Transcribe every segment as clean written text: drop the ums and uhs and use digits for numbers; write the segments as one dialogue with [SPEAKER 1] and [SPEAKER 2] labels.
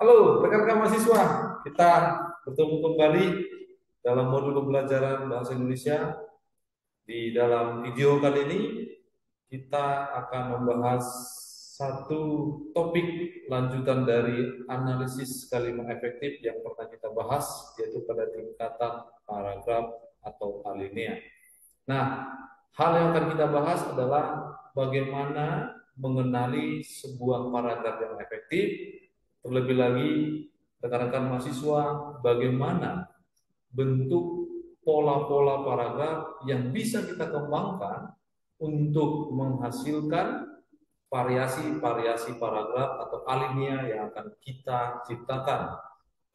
[SPEAKER 1] Halo, rekan-rekan mahasiswa. Kita bertemu kembali dalam modul pembelajaran bahasa Indonesia. Di dalam video kali ini, kita akan membahas satu topik lanjutan dari analisis kalimat efektif yang pernah kita bahas, yaitu pada tingkatan paragraf atau alinea. Nah, hal yang akan kita bahas adalah bagaimana mengenali sebuah paragraf yang efektif, terlebih lagi rekan-rekan mahasiswa, bagaimana bentuk pola-pola paragraf yang bisa kita kembangkan untuk menghasilkan variasi-variasi paragraf atau alinea yang akan kita ciptakan,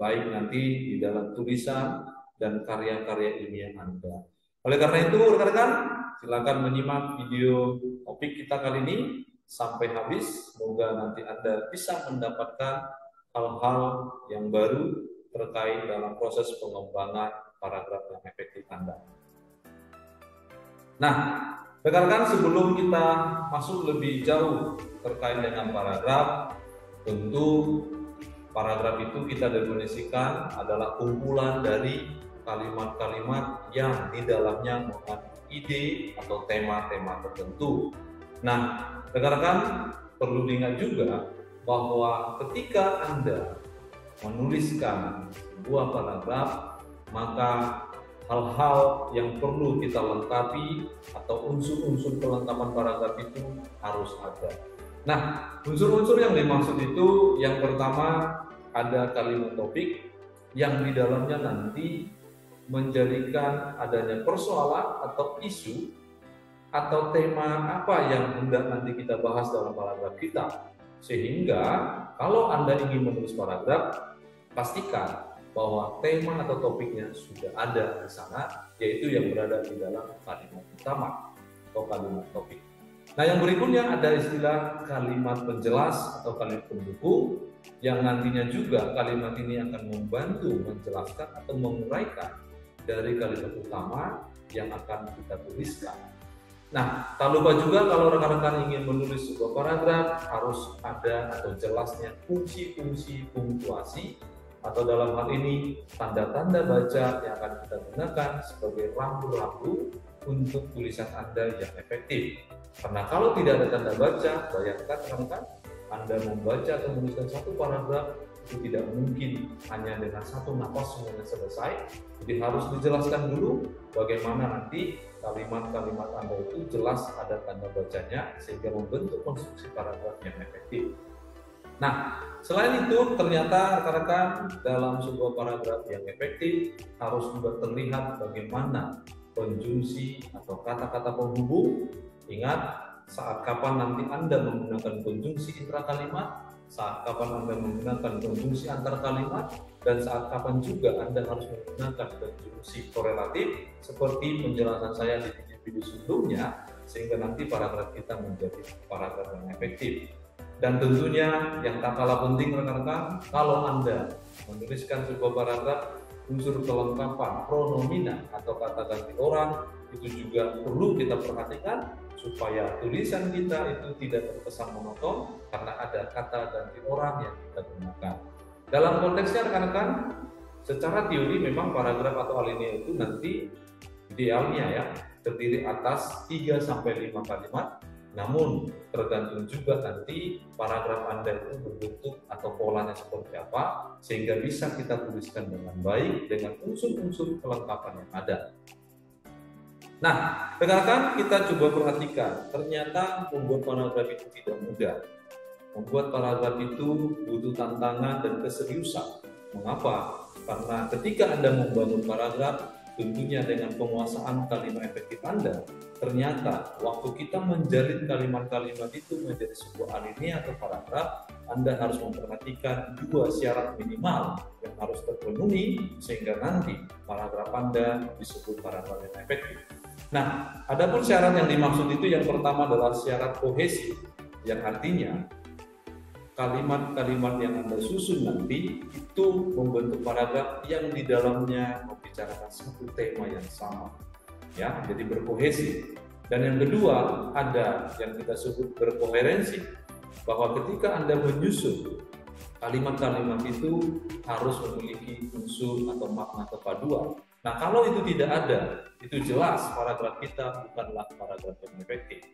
[SPEAKER 1] baik nanti di dalam tulisan dan karya-karya ilmiah Anda. Oleh karena itu, rekan-rekan, silakan menyimak video topik kita kali ini sampai habis. Semoga nanti Anda bisa mendapatkan hal-hal yang baru terkait dalam proses pengembangan paragraf yang efektif Anda. Nah, rekan-rekan, sebelum kita masuk lebih jauh terkait dengan paragraf, tentu paragraf itu kita definisikan adalah kumpulan dari kalimat-kalimat yang di dalamnya mengandung ide atau tema-tema tertentu. Nah, rekan-rekan perlu diingat juga bahwa ketika Anda menuliskan sebuah paragraf, maka hal-hal yang perlu kita lengkapi atau unsur-unsur kelengkapan paragraf itu harus ada. Nah, unsur-unsur yang dimaksud itu yang pertama ada kalimat topik yang di dalamnya nanti menjadikan adanya persoalan atau isu atau tema apa yang hendak nanti kita bahas dalam paragraf kita. Sehingga kalau Anda ingin menulis paragraf, pastikan bahwa tema atau topiknya sudah ada di sana, yaitu yang berada di dalam kalimat utama atau kalimat topik. Nah, yang berikutnya ada istilah kalimat penjelas atau kalimat pendukung, yang nantinya juga kalimat ini akan membantu menjelaskan atau menguraikan dari kalimat utama yang akan kita tuliskan. Nah, tak lupa juga kalau rekan-rekan ingin menulis sebuah paragraf, harus ada atau jelasnya fungsi-fungsi punktuasi, atau dalam hal ini tanda-tanda baca yang akan kita gunakan sebagai rambu-rambu untuk tulisan Anda yang efektif. Karena kalau tidak ada tanda baca, bayangkan rekan-rekan, Anda membaca atau menuliskan satu paragraf itu tidak mungkin hanya dengan satu nafas semuanya selesai. Jadi harus dijelaskan dulu bagaimana nanti kalimat-kalimat Anda itu jelas ada tanda bacanya sehingga membentuk konstruksi paragraf yang efektif. Nah, selain itu ternyata rekan-rekan dalam sebuah paragraf yang efektif harus juga terlihat bagaimana konjungsi atau kata-kata penghubung. Ingat, saat kapan nanti Anda menggunakan konjungsi intra-kalimat, saat kapan Anda menggunakan konjungsi antar kalimat, dan saat kapan juga Anda harus menggunakan konjungsi korelatif seperti penjelasan saya di video sebelumnya, sehingga nanti paragraf kita menjadi paragraf yang efektif. Dan tentunya yang tak kalah penting rekan-rekan, kalau Anda menuliskan sebuah paragraf, unsur kelengkapan pronomina atau kata ganti orang itu juga perlu kita perhatikan supaya tulisan kita itu tidak terkesan monoton karena ada kata ganti orang yang kita gunakan. Dalam konteksnya rekan-rekan, secara teori memang paragraf atau alinea itu nanti idealnya ya terdiri atas 3-5 kalimat. Namun tergantung juga nanti paragraf Anda itu berbentuk atau polanya seperti apa, sehingga bisa kita tuliskan dengan baik dengan unsur-unsur kelengkapan yang ada. Nah, rekan-rekan, kita coba perhatikan, ternyata membuat paragraf itu tidak mudah. Membuat paragraf itu butuh tantangan dan keseriusan. Mengapa? Karena ketika Anda membangun paragraf, tentunya dengan penguasaan kalimat efektif Anda, ternyata waktu kita menjalin kalimat-kalimat itu menjadi sebuah alinea atau paragraf, Anda harus memperhatikan 2 syarat minimal yang harus terpenuhi sehingga nanti paragraf Anda disebut paragraf yang efektif. Nah, adapun syarat yang dimaksud itu yang pertama adalah syarat kohesi, yang artinya kalimat-kalimat yang Anda susun nanti itu membentuk paragraf yang di dalamnya membicarakan satu tema yang sama, ya, jadi berkohesi. Dan yang kedua ada yang kita sebut berkoherensi, bahwa ketika Anda menyusun kalimat-kalimat itu harus memiliki unsur atau makna kepaduan. Nah, kalau itu tidak ada, itu jelas paragraf kita bukanlah paragraf yang efektif.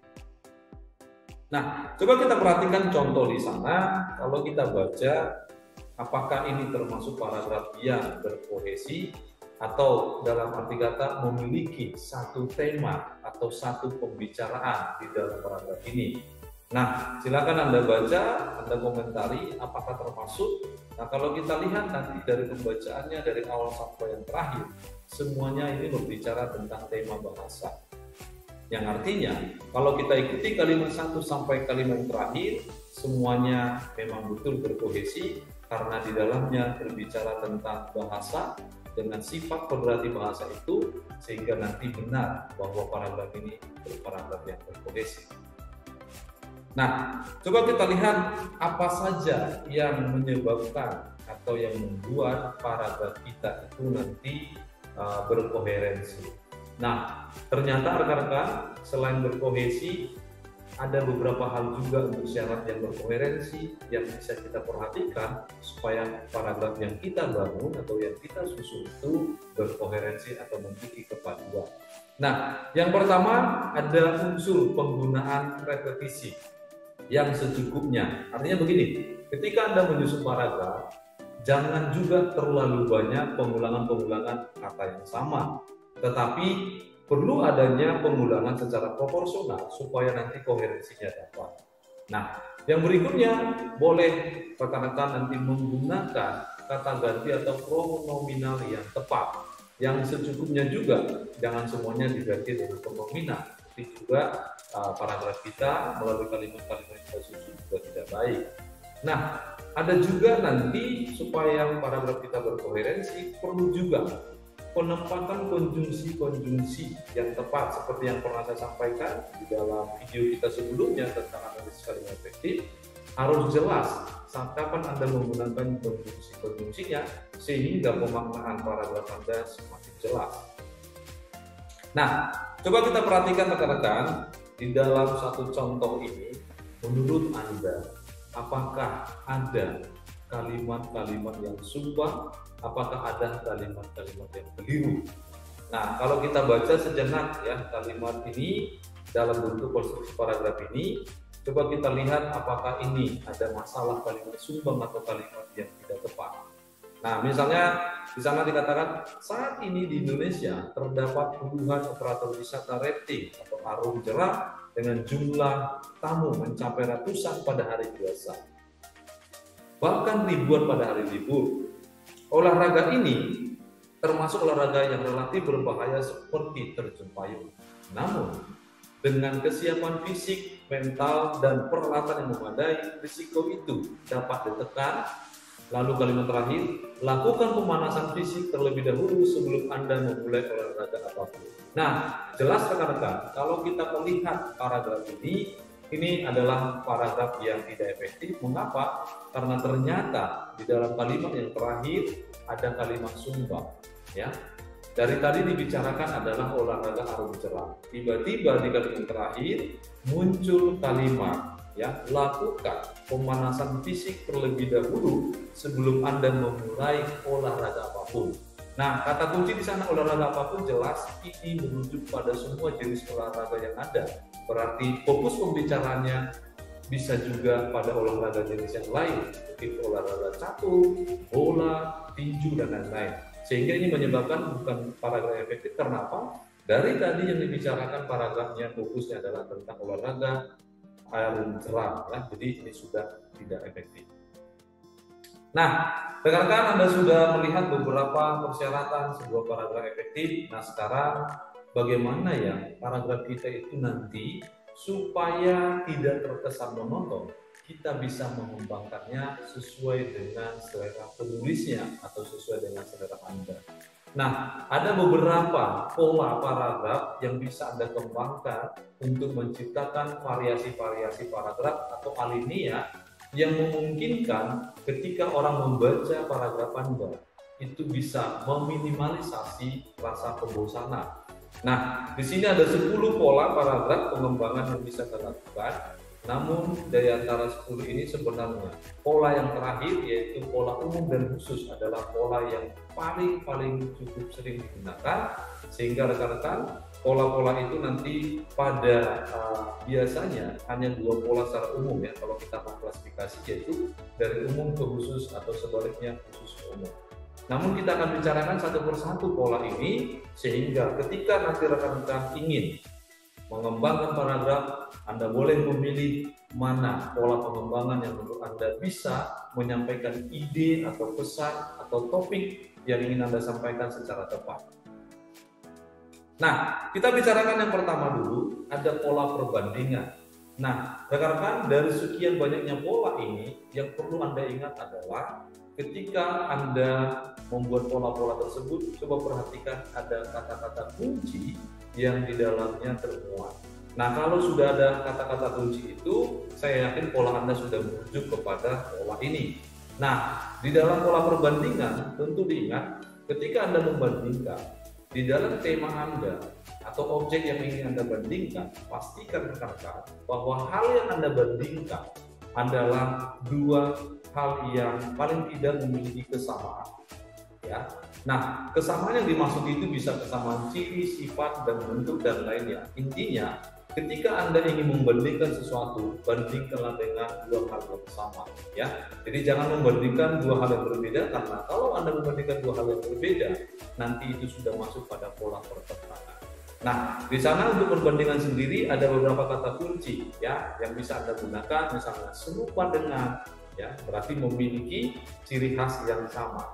[SPEAKER 1] Nah, coba kita perhatikan contoh di sana. Kalau kita baca, apakah ini termasuk paragraf yang berkohesi atau dalam arti kata memiliki satu tema atau satu pembicaraan di dalam paragraf ini. Nah, silakan Anda baca, Anda komentari apakah termasuk. Nah, kalau kita lihat nanti dari pembacaannya dari awal sampai yang terakhir, semuanya ini berbicara tentang tema bahasa. Yang artinya, kalau kita ikuti kalimat 1 sampai kalimat terakhir, semuanya memang betul berkohesi karena di dalamnya berbicara tentang bahasa dengan sifat pemerhati bahasa itu, sehingga nanti benar bahwa paragraf ini paragraf yang berkohesi. Nah, coba kita lihat apa saja yang menyebabkan atau yang membuat paragraf kita itu nanti berkoherensi. Nah, ternyata rekan-rekan selain berkohesi, ada beberapa hal juga untuk syarat yang berkoherensi yang bisa kita perhatikan supaya paragraf yang kita bangun atau yang kita susun itu berkoherensi atau memiliki kepaduan. Nah, yang pertama ada unsur penggunaan repetisi yang secukupnya. Artinya begini, ketika Anda menyusun paragraf, jangan juga terlalu banyak pengulangan-pengulangan kata yang sama, tetapi perlu adanya pengulangan secara proporsional supaya nanti koherensinya dapat. Nah, yang berikutnya boleh rekan-rekan nanti menggunakan kata ganti atau pronominal yang tepat, yang secukupnya juga, jangan semuanya diganti dengan pronominal. Tapi juga paragraf kita melalui kalimat-kalimat yang kita susun juga tidak baik. Nah, ada juga nanti supaya paragraf kita berkoherensi, perlu juga penempatan konjungsi-konjungsi yang tepat seperti yang pernah saya sampaikan di dalam video kita sebelumnya tentang analisis kalimat efektif. Harus jelas saat kapan Anda menggunakan konjungsi-konjungsinya sehingga pemaknaan paragraf Anda semakin jelas. Nah, coba kita perhatikan rekan-rekan di dalam satu contoh ini, menurut Anda apakah ada kalimat-kalimat yang sumpah? Apakah ada kalimat-kalimat yang keliru? Nah, kalau kita baca sejenak ya kalimat ini dalam bentuk konstruksi paragraf ini, coba kita lihat apakah ini ada masalah kalimat sumbang atau kalimat yang tidak tepat. Nah, misalnya di sana dikatakan saat ini di Indonesia terdapat puluhan operator wisata rating atau arung jeram dengan jumlah tamu mencapai ratusan pada hari biasa, bahkan ribuan pada hari libur. Olahraga ini termasuk olahraga yang relatif berbahaya seperti terjun payung. Namun, dengan kesiapan fisik, mental, dan peralatan yang memadai, risiko itu dapat ditekan. Lalu kalimat terakhir, lakukan pemanasan fisik terlebih dahulu sebelum Anda memulai olahraga apapun. Nah, jelas rekan-rekan, kalau kita melihat paragraf ini adalah paragraf yang tidak efektif. Mengapa? Karena ternyata di dalam kalimat yang terakhir ada kalimat sumbang. Ya, dari tadi dibicarakan adalah olahraga arung jeram. Tiba-tiba di kalimat terakhir muncul kalimat, ya, lakukan pemanasan fisik terlebih dahulu sebelum Anda memulai olahraga apapun. Nah, kata kunci di sana olahraga apapun jelas ini merujuk pada semua jenis olahraga yang ada. Berarti fokus pembicaraannya bisa juga pada olahraga jenis yang lain, seperti olahraga catur, bola, tinju, dan lain-lain. Sehingga ini menyebabkan bukan paragraf efektif. Kenapa? Dari tadi yang dibicarakan paragrafnya fokusnya adalah tentang olahraga arung jeram, ya. Jadi ini sudah tidak efektif. Nah, rekan-rekan Anda sudah melihat beberapa persyaratan sebuah paragraf efektif. Nah, sekarang bagaimana ya paragraf kita itu nanti supaya tidak terkesan monoton, kita bisa mengembangkannya sesuai dengan selera penulisnya atau sesuai dengan selera Anda. Nah, ada beberapa pola paragraf yang bisa Anda kembangkan untuk menciptakan variasi-variasi paragraf atau alinea yang memungkinkan ketika orang membaca paragraf Anda itu bisa meminimalisasi rasa kebosanan. Nah, di sini ada 10 pola paragraf pengembangan yang bisa kita lakukan. Namun dari antara 10 ini sebenarnya pola yang terakhir, yaitu pola umum dan khusus, adalah pola yang paling cukup sering digunakan, sehingga rekan-rekan pola-pola itu nanti pada biasanya hanya 2 pola secara umum ya kalau kita mengklasifikasi, yaitu dari umum ke khusus atau sebaliknya khusus ke umum. Namun kita akan bicarakan satu persatu pola ini, sehingga ketika nanti rekan-rekan ingin mengembangkan paragraf, Anda boleh memilih mana pola pengembangan yang menurut Anda bisa menyampaikan ide atau pesan atau topik yang ingin Anda sampaikan secara tepat. Nah, kita bicarakan yang pertama dulu, ada pola perbandingan. Nah, rekan-rekan, dari sekian banyaknya pola ini, yang perlu Anda ingat adalah ketika Anda membuat pola-pola tersebut, coba perhatikan ada kata-kata kunci yang di dalamnya termuat. Nah, kalau sudah ada kata-kata kunci itu, saya yakin pola Anda sudah merujuk kepada pola ini. Nah, di dalam pola perbandingan, tentu diingat, ketika Anda membandingkan, di dalam tema Anda atau objek yang ingin Anda bandingkan, pastikan rekan-rekan bahwa hal yang Anda bandingkan adalah 2 hal yang paling tidak memiliki kesamaan. Ya. Nah, kesamaan yang dimaksud itu bisa kesamaan ciri, sifat, dan bentuk, dan lainnya. Intinya, ketika Anda ingin membandingkan sesuatu, bandingkanlah dengan 2 hal yang sama. Ya. Jadi jangan membandingkan 2 hal yang berbeda, karena kalau Anda membandingkan 2 hal yang berbeda, nanti itu sudah masuk pada pola pertentangan. Nah, di sana untuk perbandingan sendiri ada beberapa kata kunci ya yang bisa Anda gunakan, misalnya serupa dengan, ya berarti memiliki ciri khas yang sama,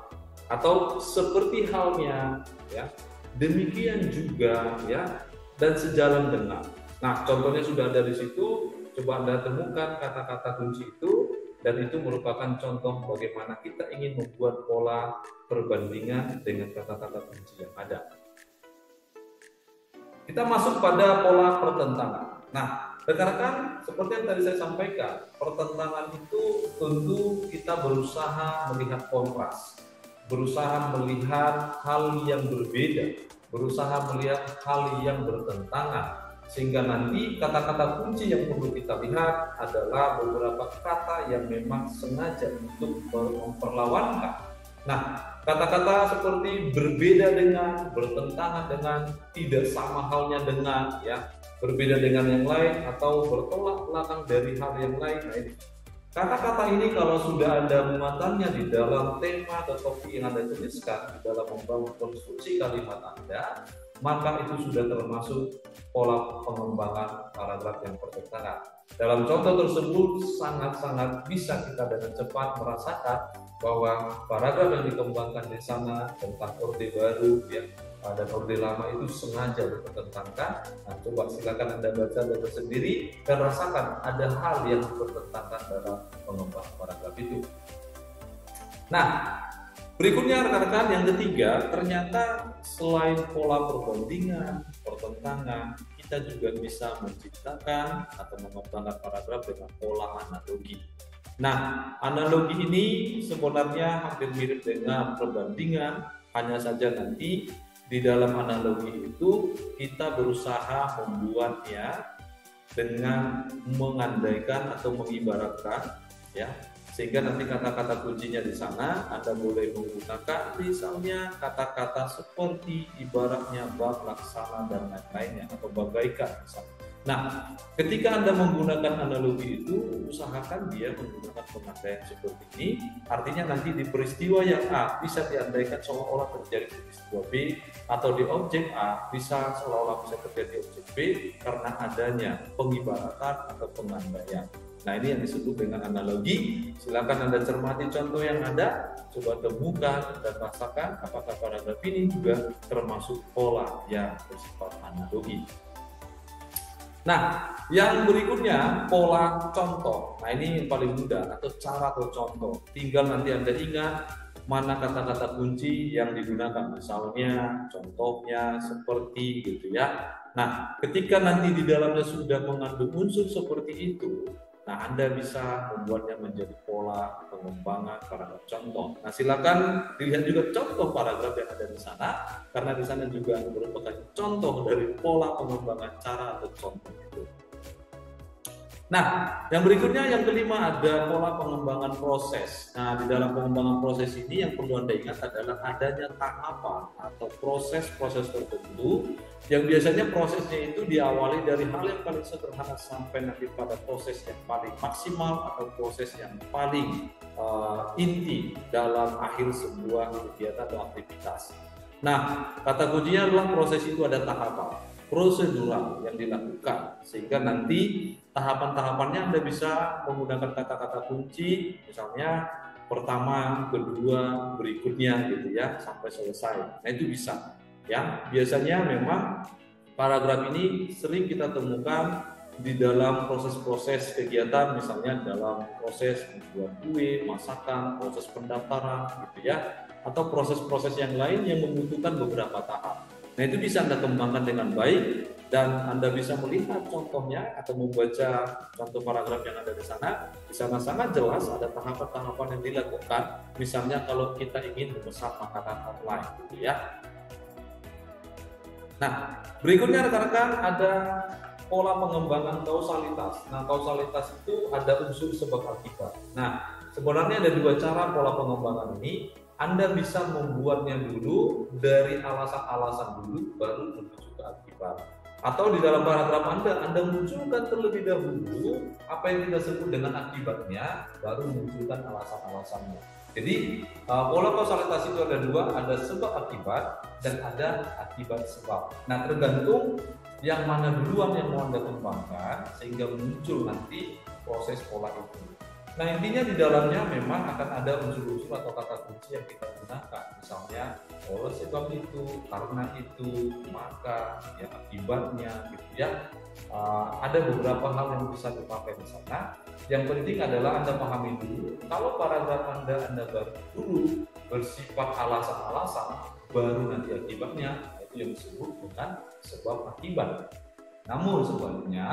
[SPEAKER 1] atau seperti halnya, ya demikian juga, ya dan sejalan dengan. Nah, contohnya sudah ada di situ. Coba Anda temukan kata-kata kunci itu, dan itu merupakan contoh bagaimana kita ingin membuat pola perbandingan dengan kata-kata kunci yang ada. Kita masuk pada pola pertentangan. Nah, rekan-rekan, seperti yang tadi saya sampaikan, pertentangan itu tentu kita berusaha melihat kontras, berusaha melihat hal yang berbeda, berusaha melihat hal yang bertentangan, sehingga nanti kata-kata kunci yang perlu kita lihat adalah beberapa kata yang memang sengaja untuk memperlawankan. Nah, kata-kata seperti berbeda dengan, bertentangan dengan, tidak sama halnya dengan, ya berbeda dengan yang lain, atau bertolak belakang dari hal yang lain. Nah, ini kata-kata ini kalau sudah ada muatannya di dalam tema atau topik yang Anda tuliskan, di dalam membangun konstruksi kalimat Anda, maka itu sudah termasuk pola pengembangan paragraf yang bertentangan. Dalam contoh tersebut sangat-sangat bisa kita dengan cepat merasakan bahwa paragraf yang dikembangkan di sana tentang orde baru, ya dan orde lama itu sengaja bertentangan. Nah, coba silakan Anda baca sendiri dan rasakan ada hal yang bertentangan dalam pengembangan paragraf itu. Nah, berikutnya rekan-rekan, yang ketiga, ternyata selain pola perbandingan, pertentangan, kita juga bisa menciptakan atau mengembangkan paragraf dengan pola analogi. Nah, analogi ini sebenarnya hampir mirip dengan perbandingan, hanya saja nanti di dalam analogi itu kita berusaha membuatnya dengan mengandaikan atau mengibaratkan, ya, sehingga nanti kata-kata kuncinya di sana Anda boleh menggunakan misalnya kata-kata seperti ibaratnya, bab, laksana, dan lain-lainnya, atau bagaikan misalnya. Nah, ketika Anda menggunakan analogi itu, usahakan dia menggunakan pengandaian seperti ini. Artinya nanti di peristiwa yang A bisa diandaikan seolah-olah terjadi di peristiwa B, atau di objek A bisa seolah-olah bisa terjadi di objek B karena adanya pengibaratan atau pengandaian. Nah, ini yang disebut dengan analogi. Silakan Anda cermati contoh yang ada, coba temukan dan rasakan apakah paragraf ini juga termasuk pola yang bersifat analogi. Nah, yang berikutnya pola contoh. Nah, ini yang paling mudah, atau cara atau contoh. Tinggal nanti Anda ingat mana kata-kata kunci yang digunakan. Misalnya, contohnya seperti gitu ya. Nah, ketika nanti di dalamnya sudah mengandung unsur seperti itu, nah Anda bisa membuatnya menjadi pola pengembangan paragraf contoh. Nah, silakan dilihat juga contoh paragraf yang ada di sana, karena di sana juga merupakan contoh dari pola pengembangan cara atau contoh itu. Nah, yang berikutnya, yang kelima, ada pola pengembangan proses. Nah, di dalam pengembangan proses ini yang perlu Anda ingat adalah adanya tahapan atau proses-proses tertentu yang biasanya prosesnya itu diawali dari hal yang paling sederhana sampai nanti pada proses yang paling maksimal atau proses yang paling inti dalam akhir sebuah kegiatan atau aktivitas. Nah, kata kuncinya adalah proses itu ada tahapan prosedural yang dilakukan, sehingga nanti tahapan-tahapannya Anda bisa menggunakan kata-kata kunci, misalnya pertama, kedua, berikutnya gitu ya, sampai selesai. Nah, itu bisa. Ya, biasanya memang paragraf ini sering kita temukan di dalam proses-proses kegiatan, misalnya dalam proses membuat kue, masakan, proses pendaftaran gitu ya, atau proses-proses yang lain yang membutuhkan beberapa tahap. Nah, itu bisa Anda kembangkan dengan baik, dan Anda bisa melihat contohnya atau membaca contoh paragraf yang ada di sana. Di sana sangat jelas ada tahapan-tahapan yang dilakukan. Misalnya kalau kita ingin memesan makanan online gitu ya. Nah, berikutnya rekan-rekan ada pola pengembangan kausalitas. Nah, kausalitas itu ada unsur sebab akibat. Nah, sebenarnya ada dua cara pola pengembangan ini. Anda bisa membuatnya dulu dari alasan-alasan dulu, baru menuju ke akibat. Atau di dalam paragraf Anda munculkan terlebih dahulu apa yang kita sebut dengan akibatnya, baru munculkan alasan-alasannya. Jadi pola kausalitas itu ada dua, ada sebab akibat dan ada akibat sebab. Nah, tergantung yang mana duluan yang mau Anda kembangkan sehingga muncul nanti proses pola itu. Nah, intinya di dalamnya memang akan ada unsur-unsur atau kata kunci yang kita gunakan, misalnya oleh sebab itu, karena itu, maka, ya, akibatnya, gitu ya. Ada beberapa hal yang bisa dipakai di sana. Yang penting adalah Anda pahami dulu, kalau paragraf Anda baru dulu bersifat alasan-alasan, baru nanti akibatnya, itu yang disebut dengan sebab akibat. Namun sebaliknya,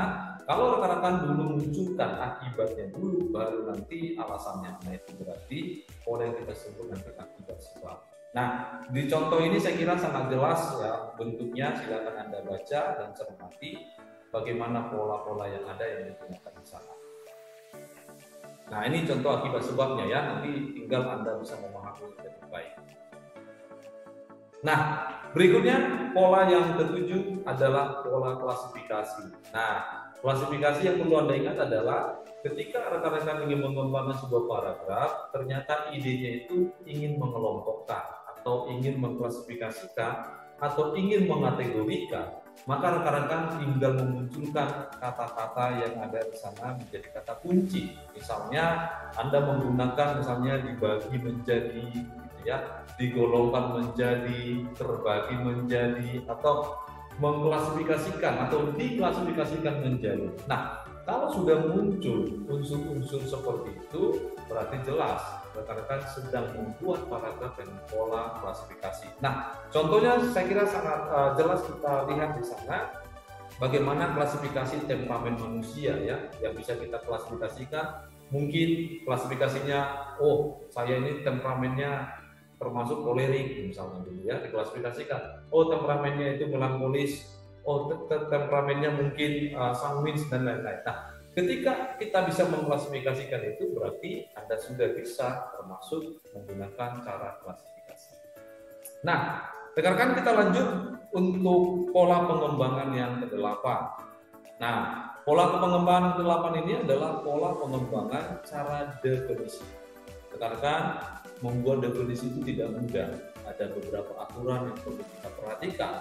[SPEAKER 1] kalau rekan-rekan dulu munculkan akibatnya dulu, baru nanti alasannya. Nah, itu berarti pola yang kita sebut nanti akibat sebab. Nah, di contoh ini saya kira sangat jelas ya bentuknya. Silakan Anda baca dan cermati bagaimana pola-pola yang ada yang digunakan di sana. Nah, ini contoh akibat sebabnya ya. Nanti tinggal Anda bisa memahami lebih baik. Nah, berikutnya pola yang ketujuh adalah pola klasifikasi. Nah, klasifikasi yang perlu Anda ingat adalah ketika rekan-rekan ingin mengembangkan sebuah paragraf, ternyata idenya itu ingin mengelompokkan atau ingin mengklasifikasikan atau ingin mengategorikan, maka rekan-rekan tinggal memunculkan kata-kata yang ada di sana menjadi kata kunci. Misalnya Anda menggunakan misalnya dibagi menjadi, ya, digolongkan menjadi, terbagi menjadi, atau mengklasifikasikan atau diklasifikasikan menjadi. Nah, kalau sudah muncul unsur-unsur seperti itu, berarti jelas rekan-rekan sedang membuat paragraf dengan pola klasifikasi. Nah, contohnya saya kira sangat jelas kita lihat di sana bagaimana klasifikasi temperamen manusia ya, yang bisa kita klasifikasikan. Mungkin klasifikasinya, oh saya ini temperamennya termasuk kolerik misalnya dulu ya, diklasifikasikan. Oh, temperamennya itu melankolis, oh temperamennya mungkin sanguin dan lain-lain. Nah, ketika kita bisa mengklasifikasikan itu, berarti Anda sudah bisa termasuk menggunakan cara klasifikasi. Nah, rekan-rekan kita lanjut untuk pola pengembangan yang ke-8. Nah, pola pengembangan ke-8 ini adalah pola pengembangan cara definisi. Rekan-rekan, membuat definisi itu tidak mudah. Ada beberapa aturan yang perlu kita perhatikan.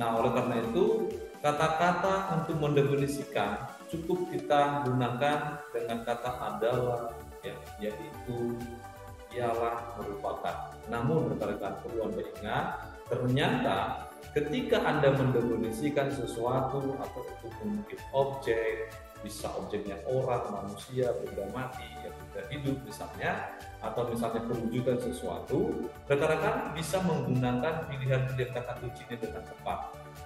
[SPEAKER 1] Nah, oleh karena itu, kata-kata untuk mendefinisikan cukup kita gunakan dengan kata adalah, ya, yaitu, ialah, merupakan. Namun, rekan-rekan perlu Anda ingat, ternyata ketika Anda mendefinisikan sesuatu atau itu mungkin objek, bisa objeknya orang, manusia, benda mati, yang tidak hidup misalnya, atau misalnya perwujudan sesuatu, rekan-rekan bisa menggunakan pilihan-pilihan kata kuncinya dengan tepat.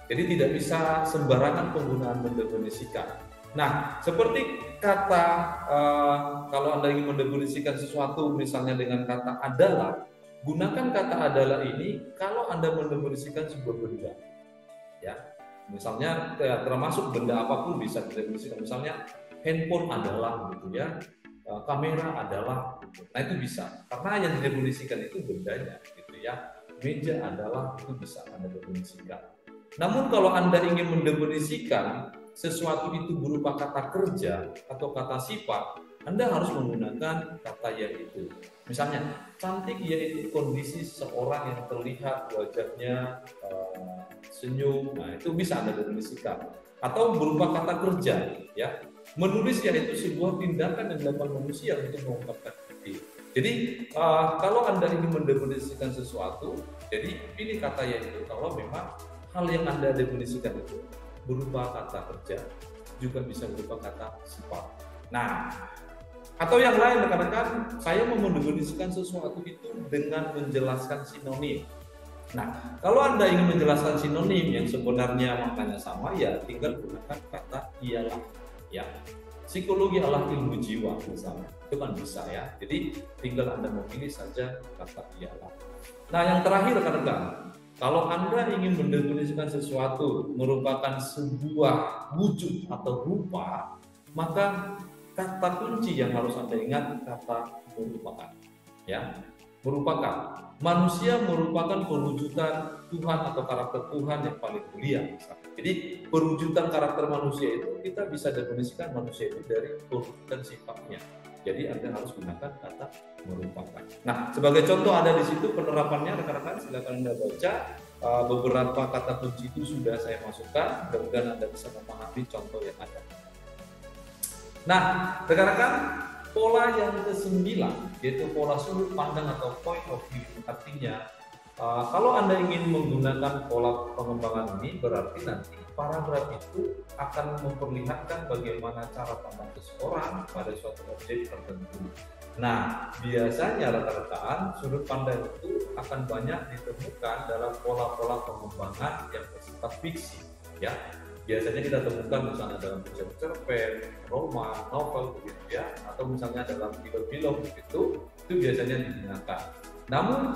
[SPEAKER 1] Jadi tidak bisa sembarangan penggunaan mendefinisikan. Nah, seperti kata kalau Anda ingin mendefinisikan sesuatu misalnya dengan kata adalah, gunakan kata adalah ini kalau Anda mendefinisikan sebuah benda. Ya. Misalnya termasuk benda apapun bisa didefinisikan. Misalnya handphone adalah gitu ya, kamera adalah gitu. Nah itu bisa, karena yang didefinisikan itu bendanya gitu ya. Meja adalah, itu bisa Anda definisikan. Namun kalau Anda ingin mendefinisikan sesuatu itu berupa kata kerja atau kata sifat, Anda harus menggunakan kata ya itu. Misalnya, cantik yaitu kondisi seorang yang terlihat wajahnya senyum. Nah, itu bisa Anda definisikan. Atau berupa kata kerja, ya. Menulis yaitu sebuah tindakan yang dilakukan manusia untuk mengungkapkan ide. Jadi kalau Anda ingin mendefinisikan sesuatu, jadi pilih kata yaitu kalau memang hal yang Anda definisikan itu berupa kata kerja, juga bisa berupa kata sifat. Nah, atau yang lain rekan-rekan, saya mau mendefinisikan sesuatu itu dengan menjelaskan sinonim. Nah, kalau Anda ingin menjelaskan sinonim yang sebenarnya maknanya sama, ya tinggal gunakan kata ialah. Ya, psikologi adalah ilmu jiwa misalnya, itu kan bisa ya. Jadi tinggal Anda memilih saja kata ialah. Nah, yang terakhir rekan-rekan, kalau Anda ingin mendefinisikan sesuatu merupakan sebuah wujud atau rupa, maka kata kunci yang harus Anda ingat kata merupakan. Ya, merupakan. Manusia merupakan perwujudan Tuhan atau karakter Tuhan yang paling mulia. Jadi perwujudan karakter manusia itu kita bisa definisikan manusia itu dari perwujudan sifatnya. Jadi Anda harus gunakan kata merupakan. Nah, sebagai contoh ada di situ penerapannya, rekan-rekan silakan Anda baca. Beberapa kata kunci itu sudah saya masukkan, mudah-mudahan Anda bisa memahami contoh yang ada. Nah, rekan-rekan, pola yang ke-9 yaitu pola sudut pandang atau point of view. Artinya kalau Anda ingin menggunakan pola pengembangan ini, berarti nanti paragraf itu akan memperlihatkan bagaimana cara pandang seseorang pada suatu objek tertentu. Nah, biasanya rekan-rekan sudut pandang itu akan banyak ditemukan dalam pola-pola pengembangan yang bersifat fiksi, ya. Biasanya kita temukan misalnya dalam cerpen, roman, novel begitu ya, atau misalnya dalam film-film begitu, itu biasanya digunakan. Namun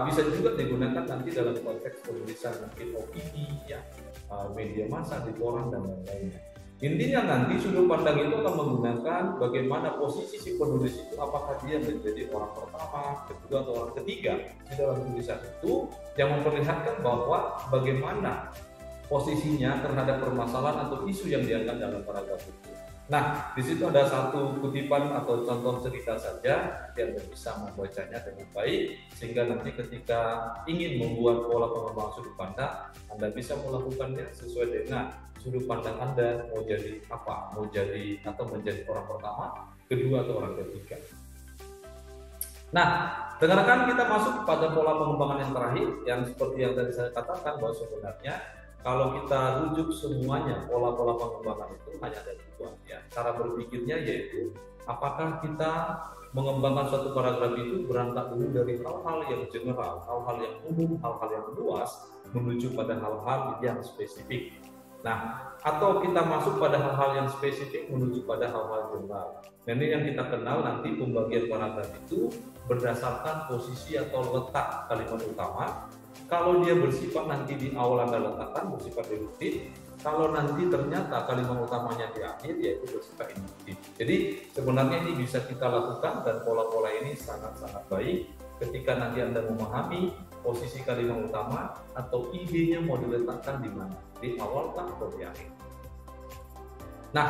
[SPEAKER 1] bisa juga digunakan nanti dalam konteks penulisan mungkin opini ya, media massa di koran dan lain-lainnya. Intinya nanti sudut pandang itu akan menggunakan bagaimana posisi si penulis itu, apakah dia menjadi orang pertama, kedua atau orang ketiga di dalam tulisan itu, yang memperlihatkan bahwa bagaimana posisinya terhadap permasalahan atau isu yang diangkat dalam paragraf itu. Nah, di situ ada satu kutipan atau contoh cerita saja yang Anda bisa membacanya dengan baik, sehingga nanti ketika ingin membuat pola pengembangan sudut pandang, Anda bisa melakukannya sesuai dengan sudut pandang Anda mau jadi apa, mau jadi atau menjadi orang pertama, kedua atau orang ketiga. Nah, rekan-rekan, kita masuk pada pola pengembangan yang terakhir, yang seperti yang tadi saya katakan bahwa sebenarnya kalau kita rujuk semuanya, pola-pola pengembangan itu hanya ada dua ya. Cara berpikirnya yaitu apakah kita mengembangkan suatu paragraf itu berangkat dulu dari hal-hal yang general, hal-hal yang umum, hal-hal yang luas, menuju pada hal-hal yang spesifik. Nah, atau kita masuk pada hal-hal yang spesifik menuju pada hal-hal general. Nah, ini yang kita kenal nanti pembagian paragraf itu berdasarkan posisi atau letak kalimat utama. Kalau dia bersifat nanti di awal Anda letakkan bersifat deduktif, kalau nanti ternyata kalimat utamanya di akhir yaitu bersifat induktif. Jadi sebenarnya ini bisa kita lakukan dan pola-pola ini sangat-sangat baik ketika nanti Anda memahami posisi kalimat utama atau idenya mau diletakkan di mana, di awal atau di akhir. Nah,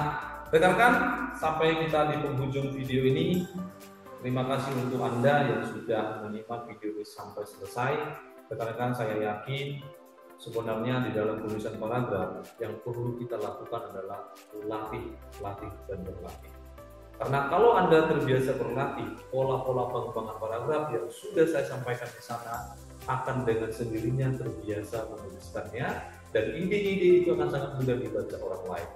[SPEAKER 1] rekan-rekan, sampai kita di penghujung video ini. Terima kasih untuk Anda yang sudah menyimak video ini sampai selesai. Rekan-rekan, saya yakin sebenarnya di dalam penulisan paragraf yang perlu kita lakukan adalah latih, dan berlatih. Karena kalau Anda terbiasa berlatih, pola-pola pengembangan paragraf yang sudah saya sampaikan di sana akan dengan sendirinya terbiasa menuliskannya, dan ide-ide itu akan sangat mudah dibaca orang lain.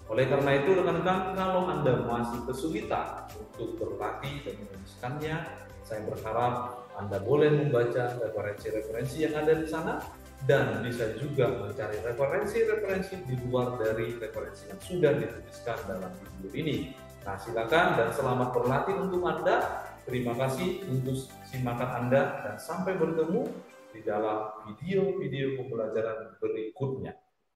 [SPEAKER 1] Oleh karena itu, rekan-rekan, kalau Anda masih kesulitan untuk berlatih dan menuliskannya, saya berharap Anda boleh membaca referensi-referensi yang ada di sana, dan bisa juga mencari referensi-referensi di luar dari referensi yang sudah dituliskan dalam video ini. Nah, silakan dan selamat berlatih untuk Anda. Terima kasih untuk simakan Anda dan sampai bertemu di dalam video-video pembelajaran berikutnya.